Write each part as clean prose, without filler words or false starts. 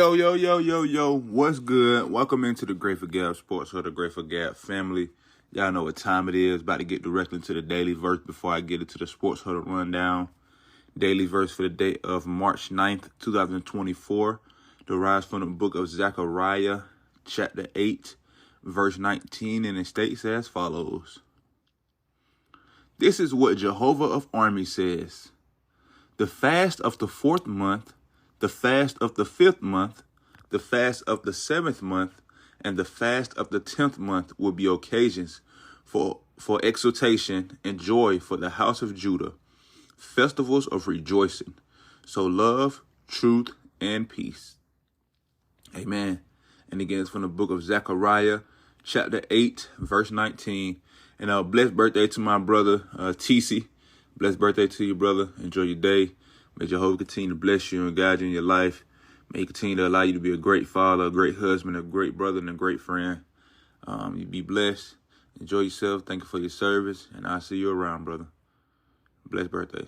Yo, what's good? Welcome into the Grateful Gap Sports or the Grateful Gap family. Y'all know what time it is. About to get directly into the daily verse before I get into the Sports Huddle rundown. Daily verse for the day of March 9th, 2024. Derives from the book of Zechariah, chapter 8, verse 19, and it states as follows. This is what Jehovah of Armies says. The fast of the 4th month, the fast of the 5th month, the fast of the 7th month, and the fast of the 10th month will be occasions for exultation and joy for the house of Judah, festivals of rejoicing. So love, truth, and peace. Amen. And again, it's from the book of Zechariah, chapter 8, verse 19. And blessed birthday to my brother, TC. Blessed birthday to you, brother. Enjoy your day. May Jehovah continue to bless you and guide you in your life. May He continue to allow you to be a great father, a great husband, a great brother, and a great friend. You be blessed. Enjoy yourself. Thank you for your service. And I'll see you around, brother. Blessed birthday.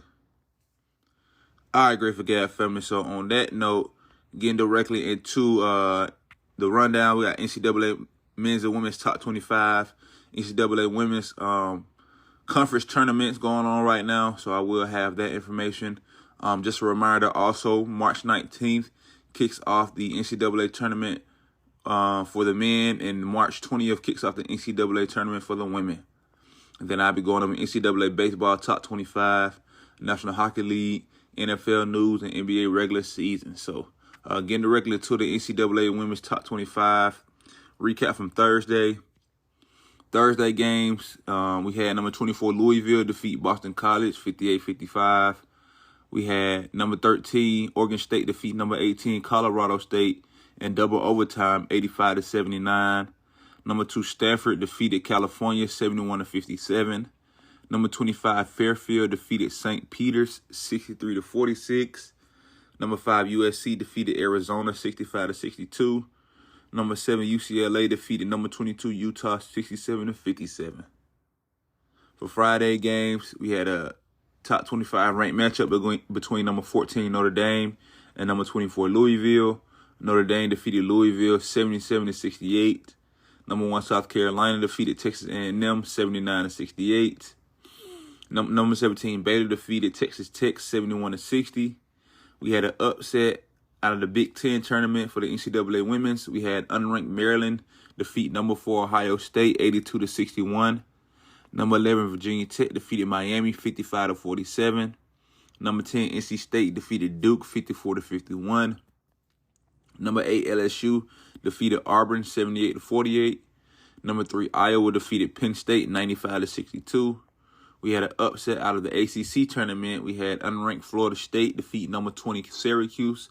All right, Grateful Gap family. So on that note, getting directly into the rundown, we got NCAA men's and women's top 25, NCAA women's conference tournaments going on right now. So I will have that information. Just a reminder, also, March 19th kicks off the NCAA tournament for the men, and March 20th kicks off the NCAA tournament for the women. And then I'll be going over NCAA baseball top 25, National Hockey League, NFL news, and NBA regular season. So getting directly to the NCAA women's top 25, recap from Thursday. Thursday games, we had number 24 Louisville defeat Boston College 58-55. We had number 13 Oregon State defeat number 18 Colorado State in double overtime 85-79. Number 2 Stanford defeated California 71-57. Number 25 Fairfield defeated St. Peter's 63-46. Number 5 USC defeated Arizona 65-62. Number 7 UCLA defeated number 22 Utah 67-57. For Friday games, we had a top 25 ranked matchup between number 14 Notre Dame and number 24 Louisville. Notre Dame defeated Louisville 77-68. Number 1 South Carolina defeated Texas A&M 79-68. Number 17 Baylor defeated Texas Tech 71-60. We had an upset out of the Big Ten tournament for the NCAA women's. We had unranked Maryland defeat number 4 Ohio State 82-61. Number 11 Virginia Tech defeated Miami 55-47. Number 10 NC State defeated Duke 54-51. Number 8 LSU defeated Auburn 78-48. Number 3 Iowa defeated Penn State 95-62. We had an upset out of the ACC tournament. We had unranked Florida State defeat number 20 Syracuse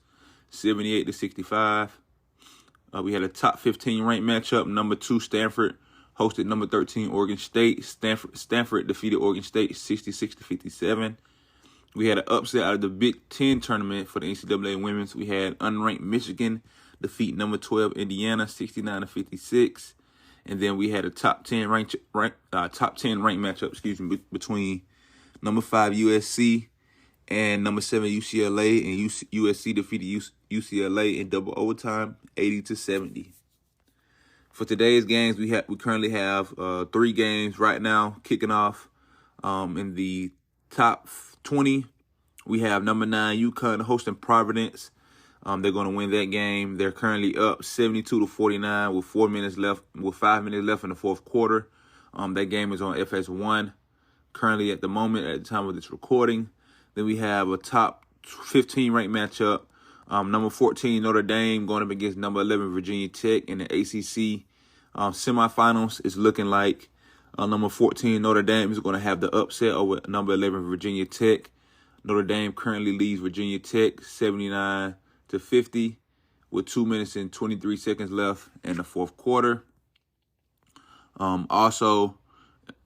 78-65. We had a top 15 ranked matchup. Number 2 Stanford hosted number 13 Oregon State. Stanford defeated Oregon State 66-57. We had an upset out of the Big Ten tournament for the NCAA women's. We had unranked Michigan defeat number 12 Indiana 69-56. And then we had a top 10 ranked matchup, between number 5 USC and number 7 UCLA, and USC defeated UCLA in double overtime 80-70. For today's games, we currently have 3 games right now kicking off. In the top 20, we have number 9 UConn hosting Providence. They're going to win that game. They're currently up 72-49 with 5 minutes left in the fourth quarter. That game is on FS1 currently at the moment, at the time of this recording. Then we have a top 15 ranked matchup. Number 14 Notre Dame going up against number 11 Virginia Tech in the ACC semifinals. It's looking like number 14 Notre Dame is going to have the upset over number 11 Virginia Tech. Notre Dame currently leads Virginia Tech 79-50 with 2 minutes and 23 seconds left in the fourth quarter. Also,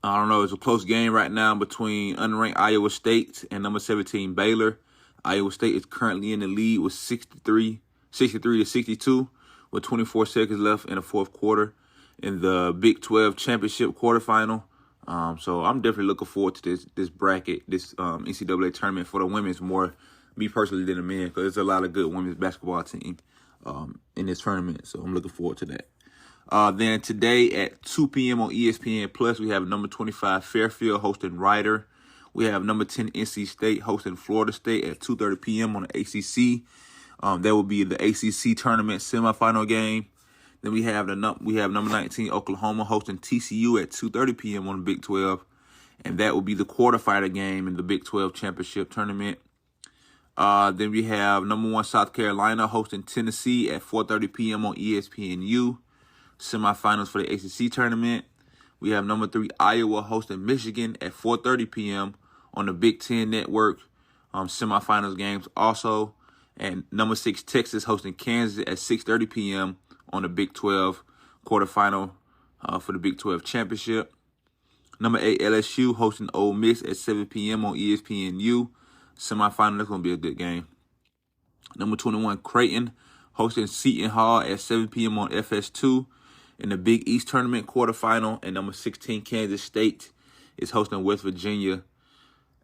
I don't know, it's a close game right now between unranked Iowa State and number 17 Baylor. Iowa State is currently in the lead with 63-62 with 24 seconds left in the fourth quarter in the Big 12 championship quarterfinal. So I'm definitely looking forward to this bracket, this NCAA tournament for the women's more, me personally, than the men, because there's a lot of good women's basketball team in this tournament. So I'm looking forward to that. Then today at 2 p.m. on ESPN Plus, we have number 25 Fairfield hosting Rider. We have number 10 NC State hosting Florida State at 2:30 p.m. on the ACC. That will be the ACC tournament semifinal game. Then we have number 19 Oklahoma hosting TCU at 2:30 p.m. on the Big 12, and that will be the quarterfinal game in the Big 12 championship tournament. Then we have number 1 South Carolina hosting Tennessee at 4:30 p.m. on ESPNU, semifinals for the ACC tournament. We have number 3 Iowa hosting Michigan at 4:30 p.m. on the Big 10 Network, semifinals games also. And number 6 Texas hosting Kansas at 6:30 p.m. on the Big 12 quarterfinal for the Big 12 championship. Number 8 LSU hosting Ole Miss at 7 p.m. on ESPNU, semifinal. That's going to be a good game. Number 21 Creighton hosting Seton Hall at 7 p.m. on FS2 in the Big East tournament quarterfinal. And number 16 Kansas State is hosting West Virginia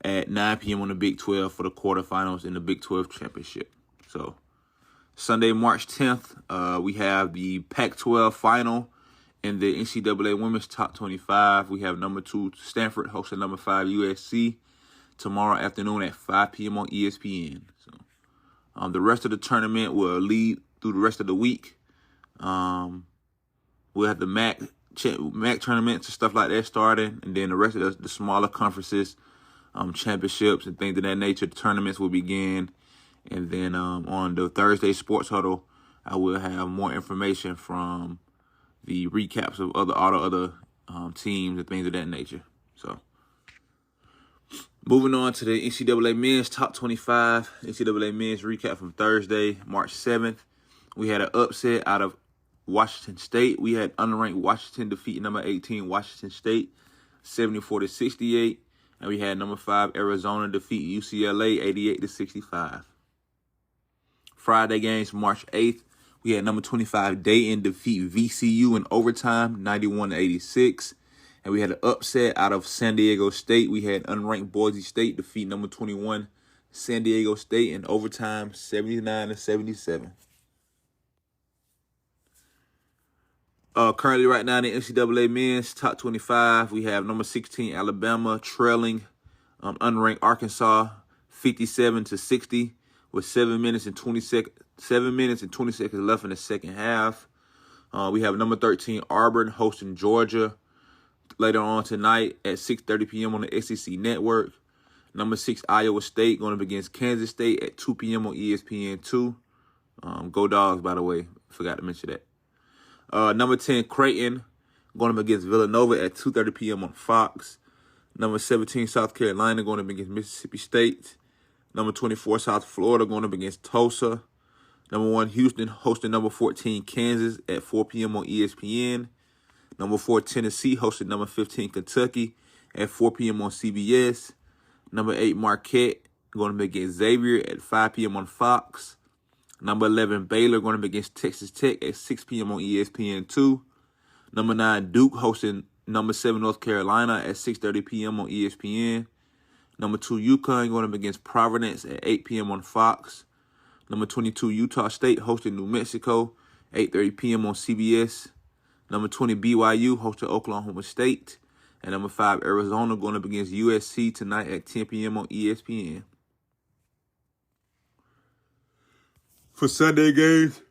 at 9 p.m. on the Big 12 for the quarterfinals in the Big 12 championship. So Sunday, March 10th, we have the Pac-12 final in the NCAA Women's Top 25. We have number 2 Stanford hosting number 5 USC tomorrow afternoon at 5 p.m. on ESPN. So the rest of the tournament will lead through the rest of the week. We'll have the MAC tournaments and stuff like that starting, and then the rest of the smaller conferences, championships and things of that nature, the tournaments will begin. And then on the Thursday Sports Huddle, I will have more information from the recaps of other teams and things of that nature. So moving on to the NCAA Men's Top 25, NCAA Men's recap from Thursday, March 7th. We had an upset out of Washington State. We had unranked Washington defeat number 18 Washington State 74-68. And we had number 5 Arizona defeat UCLA 88-65. Friday games, March 8th, we had number 25 Dayton defeat VCU in overtime 91-86. And we had an upset out of San Diego State. We had unranked Boise State defeat number 21 San Diego State in overtime 79-77. Currently right now in the NCAA Men's Top 25, we have number 16 Alabama trailing unranked Arkansas 57-60 with 7 minutes and 20 seconds left in the second half. We have number 13 Auburn hosting Georgia later on tonight at 6:30 p.m. on the SEC Network. Number 6 Iowa State going up against Kansas State at 2 p.m. on ESPN2. Go Dogs, by the way. Forgot to mention that. Number 10 Creighton going up against Villanova at 2:30 p.m. on Fox. Number 17 South Carolina going up against Mississippi State. Number 24 South Florida going up against Tulsa. Number 1 Houston hosting number 14 Kansas at 4 p.m. on ESPN. Number 4 Tennessee hosting number 15 Kentucky at 4 p.m. on CBS. Number 8 Marquette going up against Xavier at 5 p.m. on Fox. Number 11 Baylor going up against Texas Tech at 6 p.m. on ESPN2. Number 9 Duke hosting number 7 North Carolina at 6:30 p.m. on ESPN. Number 2 UConn going up against Providence at 8 p.m. on Fox. Number 22 Utah State hosting New Mexico, 8:30 p.m. on CBS. Number 20 BYU hosting Oklahoma State. And number 5 Arizona going up against USC tonight at 10 p.m. on ESPN. For Sunday games,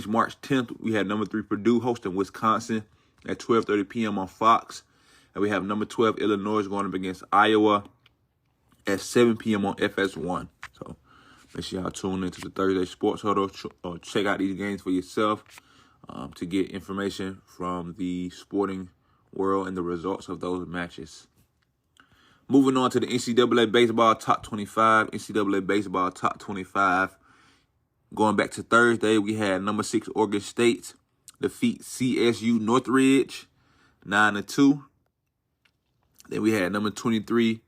March 10th, we had number 3 Purdue hosting Wisconsin at 12:30 p.m. on Fox. And we have number 12 Illinois going up against Iowa at 7 p.m. on FS1. So make sure y'all tune into the Thursday Sports Huddle or check out these games for yourself to get information from the sporting world and the results of those matches. Moving on to the NCAA Baseball Top 25. NCAA Baseball Top 25. Going back to Thursday, we had number 6 Oregon State defeat CSU Northridge 9-2. Then we had number 23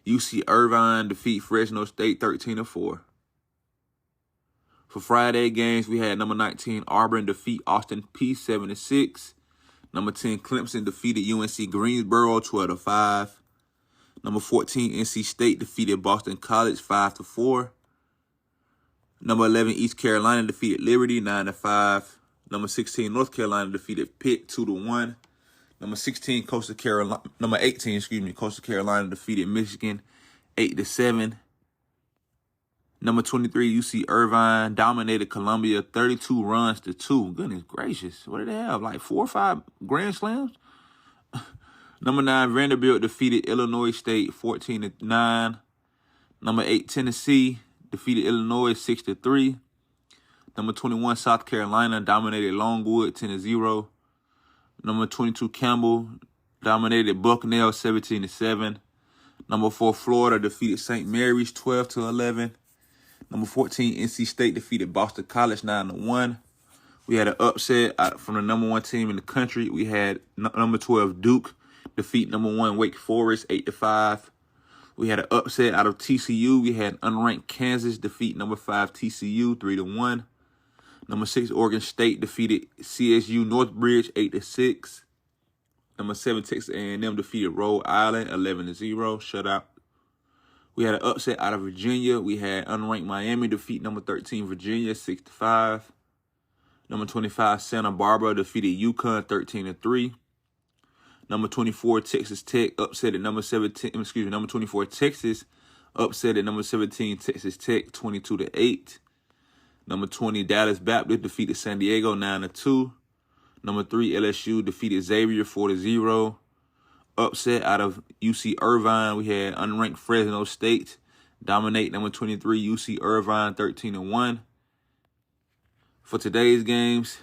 UC Irvine defeat Fresno State 13-4. For Friday games, we had number 19 Auburn defeat Austin Peay 7-6. Number 10 Clemson defeated UNC Greensboro 12-5. Number 14 NC State defeated Boston College 5-4. Number 11, East Carolina defeated Liberty 9-5. Number 16, North Carolina defeated Pitt 2-1. Number 18, Coastal Carolina defeated Michigan 8-7. Number 23, UC Irvine dominated Columbia 32 runs to 2. Goodness gracious. What did they have? Like 4 or 5 Grand Slams? Number 9, Vanderbilt defeated Illinois State 14-9. Number 8, Tennessee defeated Illinois 6-3. Number 21, South Carolina dominated Longwood 10-0. Number 22, Campbell dominated Bucknell 17-7. Number 4, Florida defeated St. Mary's 12-11. Number 14, NC State defeated Boston College 9-1. We had an upset from the number 1 team in the country. We had number 12, Duke defeat number 1, Wake Forest 8-5. We had an upset out of TCU. We had unranked Kansas defeat number 5, TCU 3-1. Number 6, Oregon State defeated CSU Northbridge 8-6. Number 7, Texas A&M defeated Rhode Island 11-0, shutout. We had an upset out of Virginia. We had unranked Miami defeat number 13, Virginia 6-5. Number 25, Santa Barbara defeated UConn 13-3. Number 24, Texas Tech upset at number 24, Texas upset at number 17, Texas Tech 22-8. Number 20, Dallas Baptist defeated San Diego 9-2. Number 3, LSU defeated Xavier 4-0. Upset out of UC Irvine, we had unranked Fresno State dominate number 23, UC Irvine 13-1. For today's games,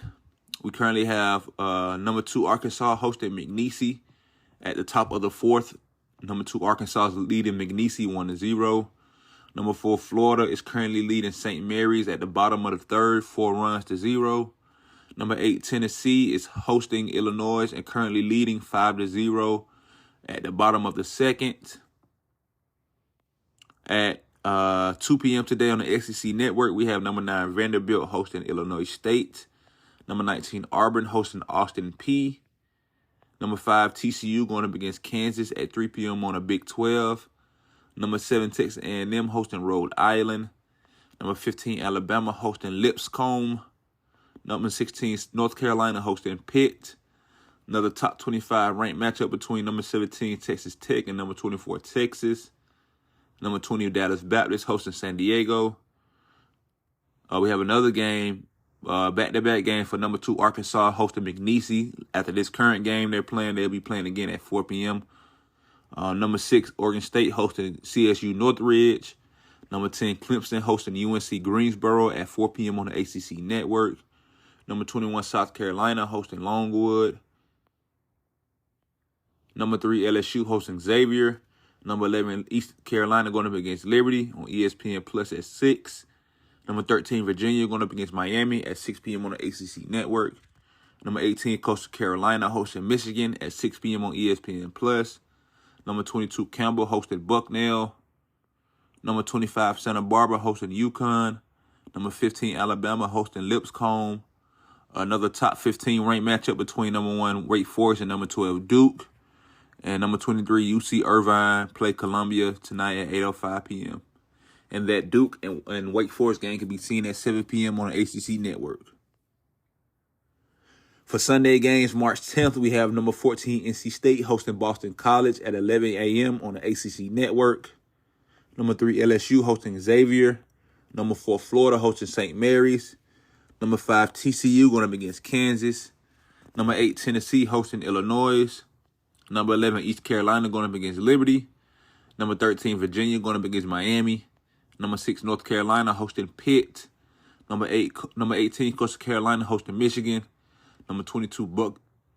we currently have number 2, Arkansas hosted McNeese at the top of the 4th. Number 2, Arkansas is leading McNeese 1-0. Number 4, Florida is currently leading St. Mary's at the bottom of the 3rd, 4 runs to 0. Number 8, Tennessee is hosting Illinois and currently leading 5-0 at the bottom of the 2nd. At 2 p.m. today on the SEC Network, we have number 9, Vanderbilt hosting Illinois State. Number 19, Auburn hosting Austin Peay. Number 5, TCU going up against Kansas at 3 p.m. on a Big 12. Number 7, Texas A&M hosting Rhode Island. Number 15, Alabama hosting Lipscomb. Number 16, North Carolina hosting Pitt. Another top 25 ranked matchup between number 17, Texas Tech, and number 24, Texas. Number 20, Dallas Baptist hosting San Diego. We have another game, back-to-back game for number 2, Arkansas hosting McNeese. After this current game they'll be playing again at 4 p.m. Number 6, Oregon State hosting CSU Northridge. Number 10, Clemson hosting UNC Greensboro at 4 p.m. on the ACC Network. Number 21, South Carolina hosting Longwood. Number 3, LSU hosting Xavier. Number 11, East Carolina going up against Liberty on ESPN Plus at 6. Number 13, Virginia going up against Miami at 6 p.m. on the ACC Network. Number 18, Coastal Carolina hosting Michigan at 6 p.m. on ESPN Plus. Number 22, Campbell hosting Bucknell. Number 25, Santa Barbara hosting UConn. Number 15, Alabama hosting Lipscomb. Another top 15 ranked matchup between number 1, Wake Forest, and number 12, Duke. And number 23, UC Irvine play Columbia tonight at 8:05 p.m. And that Duke and Wake Forest game can be seen at 7 p.m. on the ACC Network. For Sunday games, March 10th, we have number 14, NC State hosting Boston College at 11 a.m. on the ACC Network. Number 3, LSU hosting Xavier. Number 4, Florida hosting St. Mary's. Number 5, TCU going up against Kansas. Number 8, Tennessee hosting Illinois. Number 11, East Carolina going up against Liberty. Number 13, Virginia going up against Miami. Number 6, North Carolina hosting Pitt. Number 18, Coastal Carolina hosting Michigan. Number 22,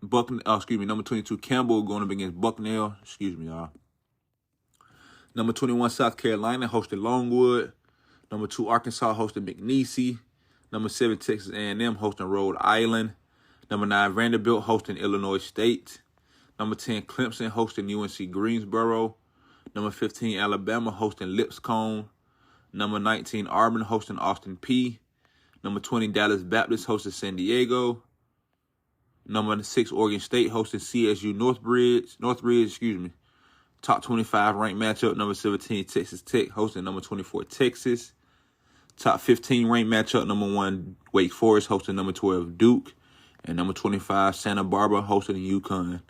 number 22, Campbell going up against Bucknell. Number 21, South Carolina hosting Longwood. Number 2, Arkansas hosting McNeese. Number 7, Texas A&M hosting Rhode Island. Number 9, Vanderbilt hosting Illinois State. Number 10, Clemson hosting UNC Greensboro. Number 15, Alabama hosting Lipscomb. Number 19, Auburn hosting Austin Peay. Number 20, Dallas Baptist hosting San Diego. Number 6, Oregon State hosting CSU Northbridge. Top 25 ranked matchup. Number 17, Texas Tech hosting number 24, Texas. Top 15 ranked matchup, number 1, Wake Forest hosting number 12, Duke. And number 25, Santa Barbara hosting UConn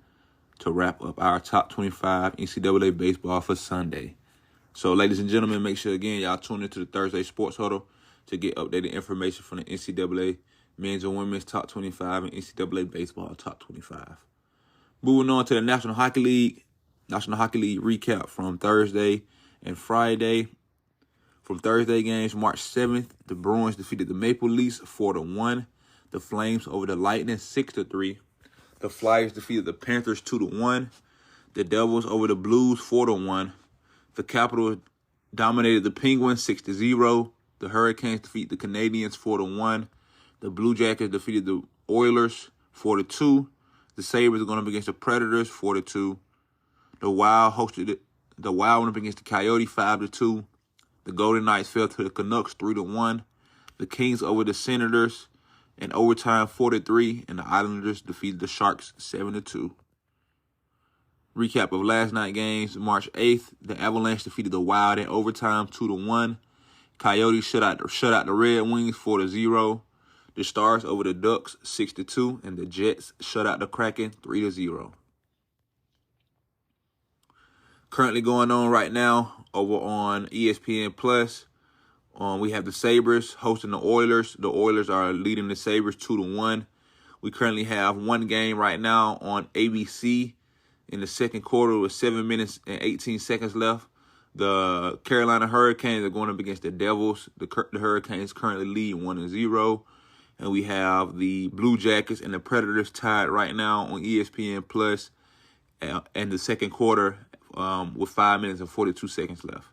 to wrap up our top 25 NCAA baseball for Sunday. So, ladies and gentlemen, make sure, again, y'all tune into the Thursday Sports Huddle to get updated information from the NCAA men's and women's top 25 and NCAA baseball top 25. Moving on to the National Hockey League. National Hockey League recap from Thursday and Friday. From Thursday games, March 7th, the Bruins defeated the Maple Leafs 4-1. The Flames over the Lightning 6-3. The Flyers defeated the Panthers 2-1. The Devils over the Blues 4-1. The Capitals dominated the Penguins 6-0. The Hurricanes defeat the Canadiens 4-1. The Blue Jackets defeated the Oilers 4-2. The Sabres are going up against the Predators 4-2. The Wild went up against the Coyotes 5-2. The Golden Knights fell to the Canucks 3-1. The Kings over the Senators in overtime 4-3, and the Islanders defeated the Sharks 7-2. Recap of last night's games. March 8th, the Avalanche defeated the Wild in overtime 2-1. Coyotes shut out the Red Wings 4-0. The Stars over the Ducks 6-2, and the Jets shut out the Kraken 3-0. Currently going on right now over on ESPN Plus. We have the Sabres hosting the Oilers. The Oilers are leading the Sabres 2-1. We currently have one game right now on ABC in the second quarter with 7 minutes and 18 seconds left. The Carolina Hurricanes are going up against the Devils. The Hurricanes currently lead 1-0. And we have the Blue Jackets and the Predators tied right now on ESPN Plus in the second quarter with 5 minutes and 42 seconds left.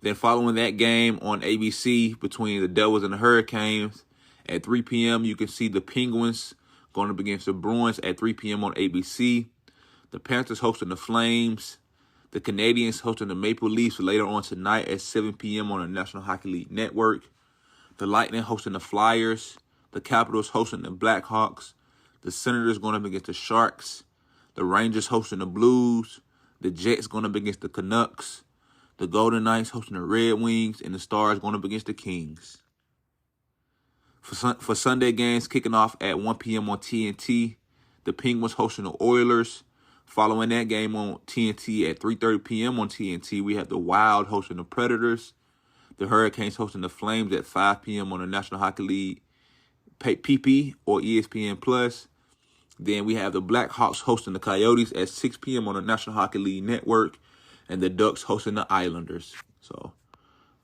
Then following that game on ABC between the Devils and the Hurricanes at 3 p.m., you can see the Penguins going up against the Bruins at 3 p.m. on ABC. The Panthers hosting the Flames. The Canadiens hosting the Maple Leafs later on tonight at 7 p.m. on the National Hockey League Network. The Lightning hosting the Flyers. The Capitals hosting the Blackhawks. The Senators going up against the Sharks. The Rangers hosting the Blues. The Jets going up against the Canucks. The Golden Knights hosting the Red Wings. And the Stars going up against the Kings. For Sunday games kicking off at 1 p.m. on TNT. The Penguins hosting the Oilers. Following that game on TNT at 3:30 p.m. on TNT, we have the Wild hosting the Predators. The Hurricanes hosting the Flames at 5 p.m. on the National Hockey League PP or ESPN Plus. Then we have the Blackhawks hosting the Coyotes at 6 p.m. on the National Hockey League Network. And the Ducks hosting the Islanders. So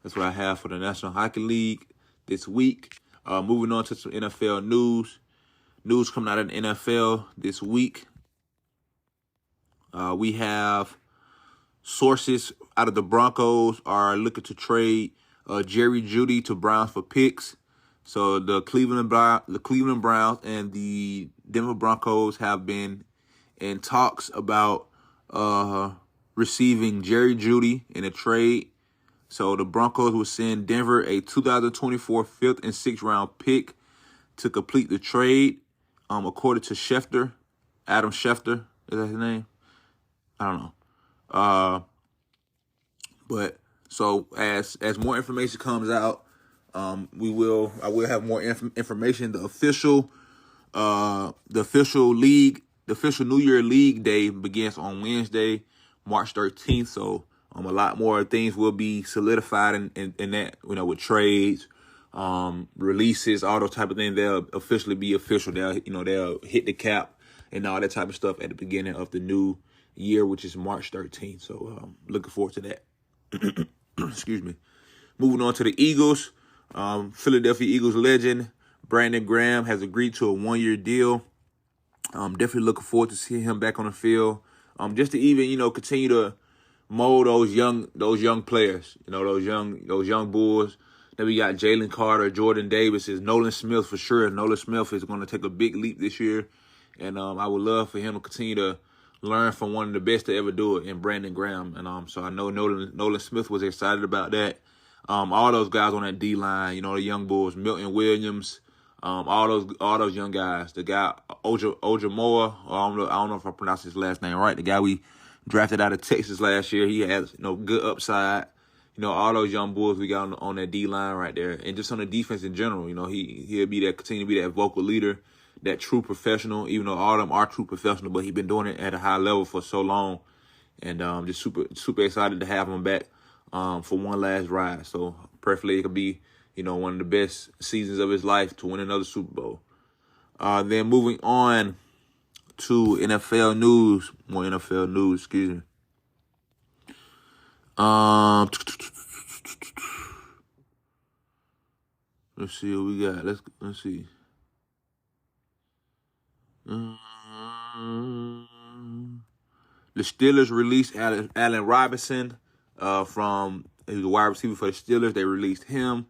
that's what I have for the National Hockey League this week. Moving on to some NFL news. News coming out of the NFL this week. We have sources out of the Broncos are looking to trade Jerry Jeudy to Browns for picks. So the Cleveland Browns and the Denver Broncos have been in talks about receiving Jerry Jeudy in a trade. So the Broncos will send Denver a 2024 5th and 6th round pick to complete the trade. According to Schefter, Adam Schefter, is that his name? I don't know. But so as more information comes out, I will have more information. The official New Year League Day begins on Wednesday, March 13th. So a lot more things will be solidified in that, with trades, releases, all those type of things. They'll officially be official. They'll hit the cap and all that type of stuff at the beginning of the new year, which is March 13th. So looking forward to that. Excuse me. Moving on to the Eagles. Philadelphia Eagles legend Brandon Graham has agreed to a 1-year deal. Definitely looking forward to seeing him back on the field. Just to even, continue to mold those young players, those young Bulls. Then we got Jalen Carter, Jordan Davis, Nolan Smith for sure. Nolan Smith is going to take a big leap this year. And I would love for him to continue to learn from one of the best to ever do it in Brandon Graham. And so I know Nolan Smith was excited about that. All those guys on that D-line, the young Bulls, Milton Williams, all those young guys. The guy, Ojamoa, I don't know if I pronounced his last name right. The guy we drafted out of Texas last year, he has, good upside. all those young bulls we got on that D-line right there. And just on the defense in general, he'll continue to be that vocal leader, that true professional, even though all of them are true professional, but he's been doing it at a high level for so long. And just super, super excited to have him back for one last ride. So preferably it could be, one of the best seasons of his life to win another Super Bowl. Then moving on to NFL news, more NFL news, excuse me. Let's see what we got. Let's see. The Steelers released Allen Robinson from he was a wide receiver for the Steelers. They released him.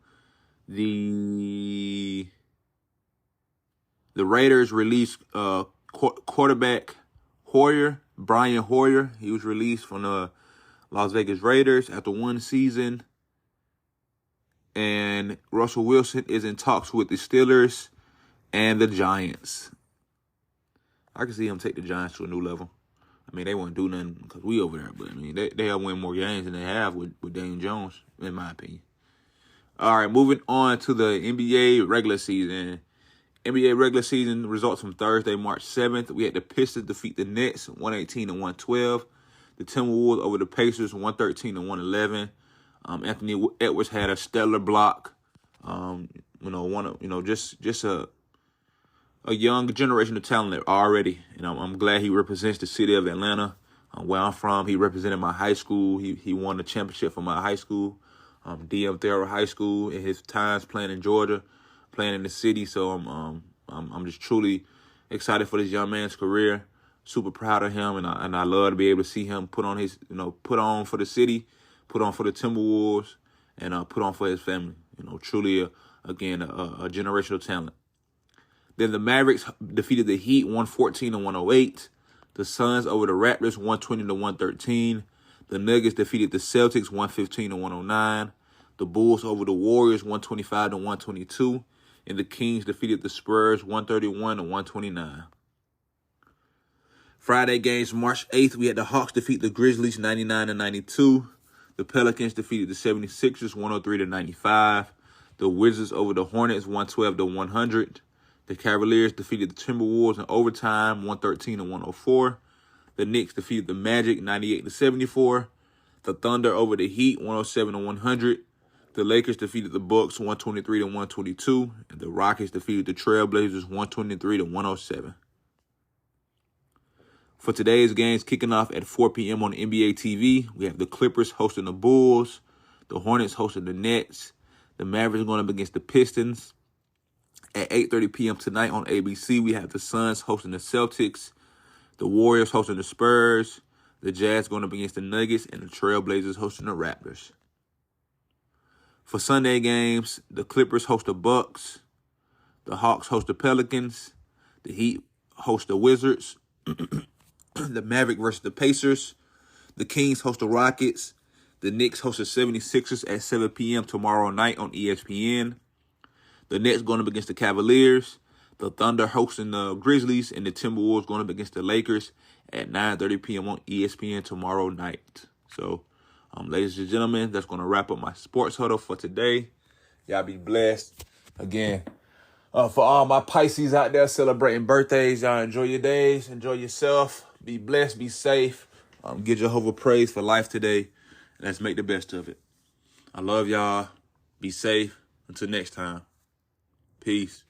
The Raiders released quarterback Brian Hoyer. He was released from the Las Vegas Raiders after one season. And Russell Wilson is in talks with the Steelers and the Giants. I can see him take the Giants to a new level. I mean, they won't do nothing because we over there, but I mean, they have win more games than they have with Daniel Jones, in my opinion. All right, moving on to the NBA regular season. NBA regular season results from Thursday, March 7th. We had the Pistons defeat the Nets 118-112. The Timberwolves over the Pacers 113-111. Anthony Edwards had a stellar block. Just a young generation of talent already. And I'm glad he represents the city of Atlanta, where I'm from. He represented my high school. He won the championship for my high school, DM Thera High School, in his times playing in Georgia, playing in the city. So I'm just truly excited for this young man's career. Super proud of him, and I love to be able to see him put on for the city, put on for the Timberwolves, and put on for his family. Truly a generational talent. Then the Mavericks defeated the Heat 114-108. The Suns over the Raptors 120-113. The Nuggets defeated the Celtics 115-109. The Bulls over the Warriors 125-122. And the Kings defeated the Spurs 131-129. Friday games, March 8th, we had the Hawks defeat the Grizzlies 99-92. The Pelicans defeated the 76ers 103-95. The Wizards over the Hornets 112-100. The Cavaliers defeated the Timberwolves in overtime 113-104. The Knicks defeated the Magic 98-74. The Thunder over the Heat 107-100. The Lakers defeated the Bucks 123-122. And the Rockets defeated the Trailblazers 123-107. For today's games kicking off at 4 p.m. on NBA TV, we have the Clippers hosting the Bulls, the Hornets hosting the Nets, the Mavericks going up against the Pistons. At 8:30 p.m. tonight on ABC, we have the Suns hosting the Celtics, the Warriors hosting the Spurs, the Jazz going up against the Nuggets, and the Trailblazers hosting the Raptors. For Sunday games, the Clippers host the Bucks, the Hawks host the Pelicans, the Heat host the Wizards, the Mavericks versus the Pacers, the Kings host the Rockets, the Knicks host the 76ers at 7 p.m. tomorrow night on ESPN. The Nets going up against the Cavaliers, the Thunder hosting the Grizzlies, and the Timberwolves going up against the Lakers at 9:30 p.m. on ESPN tomorrow night. So, ladies and gentlemen, that's going to wrap up my sports huddle for today. Y'all be blessed. Again, for all my Pisces out there celebrating birthdays, y'all enjoy your days, enjoy yourself, be blessed, be safe. Give Jehovah praise for life today, and let's make the best of it. I love y'all. Be safe. Until next time. Peace.